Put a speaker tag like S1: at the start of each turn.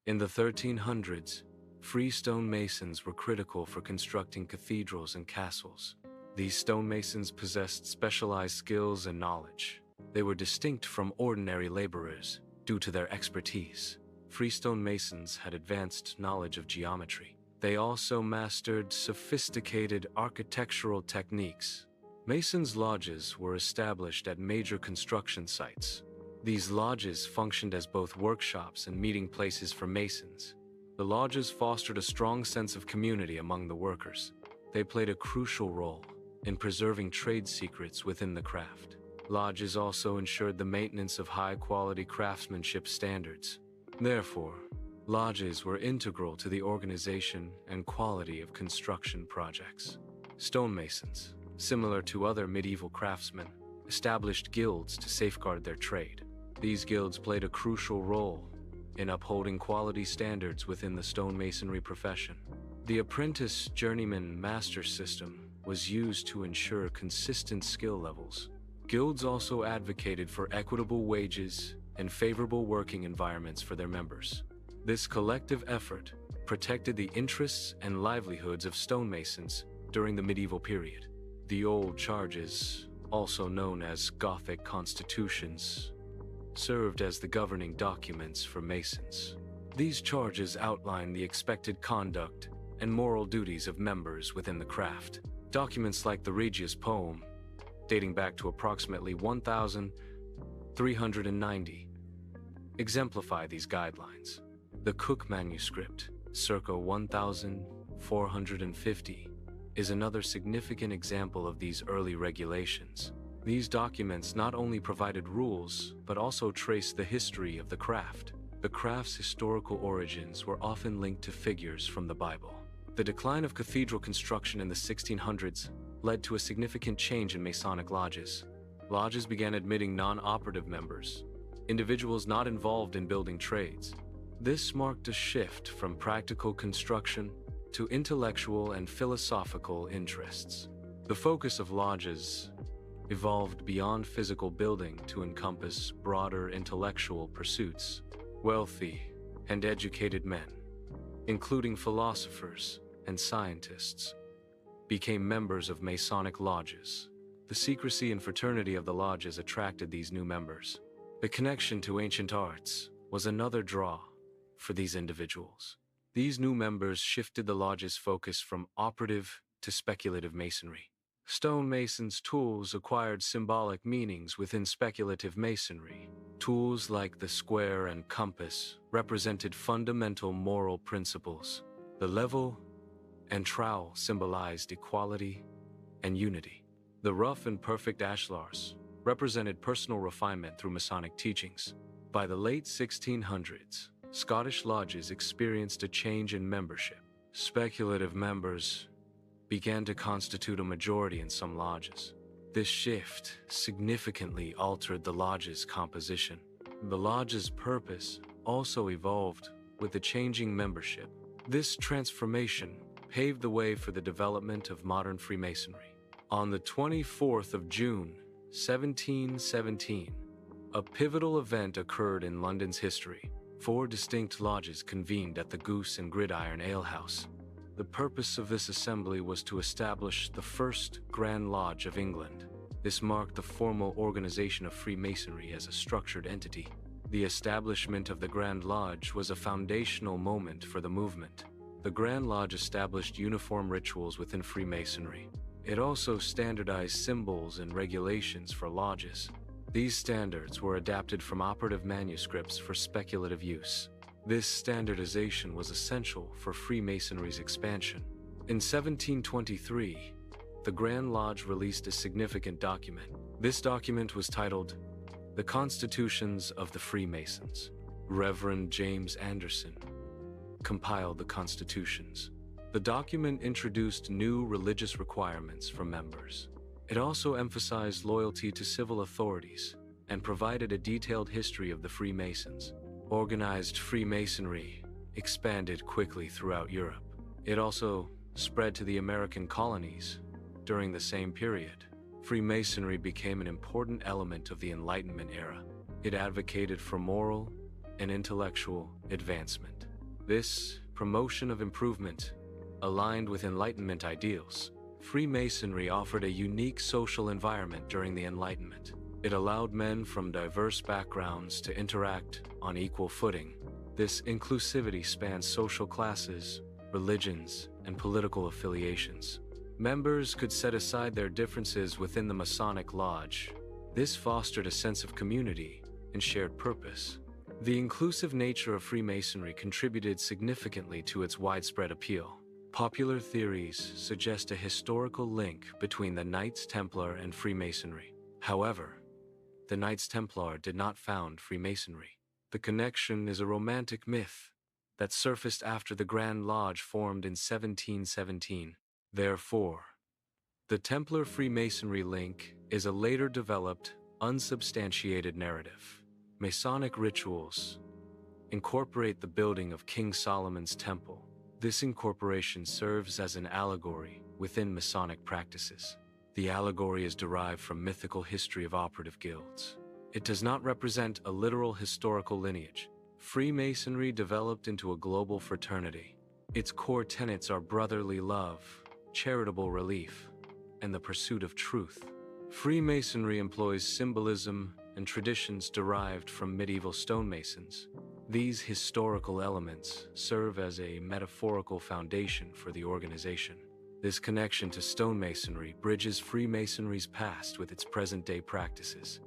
S1: In the 1300s, free stonemasons were critical for constructing cathedrals and castles. These stonemasons possessed specialized skills and knowledge. They were distinct from ordinary laborers due to their expertise. Free stonemasons had advanced knowledge of geometry. They also mastered sophisticated architectural techniques. Masons' lodges were established at major construction sites. These lodges functioned as both workshops and meeting places for masons. The lodges fostered a strong sense of community among the workers. They played a crucial role in preserving trade secrets within the craft. Lodges also ensured the maintenance of high-quality craftsmanship standards. Therefore, lodges were integral to the organization and quality of construction projects. Stonemasons, similar to other medieval craftsmen, established guilds to safeguard their trade. These guilds played a crucial role in upholding quality standards within the stonemasonry profession. The apprentice journeyman master system was used to ensure consistent skill levels. Guilds also advocated for equitable wages and favorable working environments for their members. This collective effort protected the interests and livelihoods of stonemasons during the medieval period. The old charges, also known as Gothic constitutions, served as the governing documents for masons. These charges outline the expected conduct and moral duties of members within the craft. Documents like the Regius Poem, dating back to approximately 1390, exemplify these guidelines. The Cook manuscript, circa 1450, is another significant example of these early regulations. These documents not only provided rules, but also traced the history of the craft. The craft's historical origins were often linked to figures from the Bible. The decline of cathedral construction in the 1600s led to a significant change in Masonic lodges. Lodges began admitting non-operative members, individuals not involved in building trades. This marked a shift from practical construction to intellectual and philosophical interests. The focus of lodges evolved beyond physical building to encompass broader intellectual pursuits. Wealthy and educated men, including philosophers and scientists, became members of Masonic lodges. The secrecy and fraternity of the lodges attracted these new members. The connection to ancient arts was another draw for these individuals. These new members shifted the lodge's focus from operative to speculative masonry. Stonemasons' tools acquired symbolic meanings within speculative masonry. Tools like the square and compass represented fundamental moral principles. The level and trowel symbolized equality and unity. The rough and perfect ashlars represented personal refinement through Masonic teachings. By the late 1600s, Scottish lodges experienced a change in membership. Speculative members began to constitute a majority in some lodges. This shift significantly altered the lodge's composition. The lodge's purpose also evolved with the changing membership. This transformation paved the way for the development of modern Freemasonry. On the 24th of June, 1717, a pivotal event occurred in London's history. 4 distinct lodges convened at the Goose and Gridiron Alehouse. The purpose of this assembly was to establish the first Grand Lodge of England. This marked the formal organization of Freemasonry as a structured entity. The establishment of the Grand Lodge was a foundational moment for the movement. The Grand Lodge established uniform rituals within Freemasonry. It also standardized symbols and regulations for lodges. These standards were adapted from operative manuscripts for speculative use. This standardization was essential for Freemasonry's expansion. In 1723, the Grand Lodge released a significant document. This document was titled The Constitutions of the Freemasons. Reverend James Anderson compiled the constitutions. The document introduced new religious requirements for members. It also emphasized loyalty to civil authorities and provided a detailed history of the Freemasons. Organized Freemasonry expanded quickly throughout Europe. It also spread to the American colonies during the same period. Freemasonry became an important element of the Enlightenment era. It advocated for moral and intellectual advancement. This promotion of improvement aligned with Enlightenment ideals. Freemasonry offered a unique social environment during the Enlightenment. It allowed men from diverse backgrounds to interact on equal footing. This inclusivity spans social classes, religions, and political affiliations. Members could set aside their differences within the Masonic Lodge. This fostered a sense of community and shared purpose. The inclusive nature of Freemasonry contributed significantly to its widespread appeal. Popular theories suggest a historical link between the Knights Templar and Freemasonry. However, the Knights Templar did not found Freemasonry. The connection is a romantic myth that surfaced after the Grand Lodge formed in 1717. Therefore, the Templar Freemasonry link is a later developed, unsubstantiated narrative. Masonic rituals incorporate the building of King Solomon's Temple. This incorporation serves as an allegory within Masonic practices. The allegory is derived from mythical history of operative guilds. It does not represent a literal historical lineage. Freemasonry developed into a global fraternity. Its core tenets are brotherly love, charitable relief, and the pursuit of truth. Freemasonry employs symbolism and traditions derived from medieval stonemasons. These historical elements serve as a metaphorical foundation for the organization. This connection to stonemasonry bridges Freemasonry's past with its present-day practices.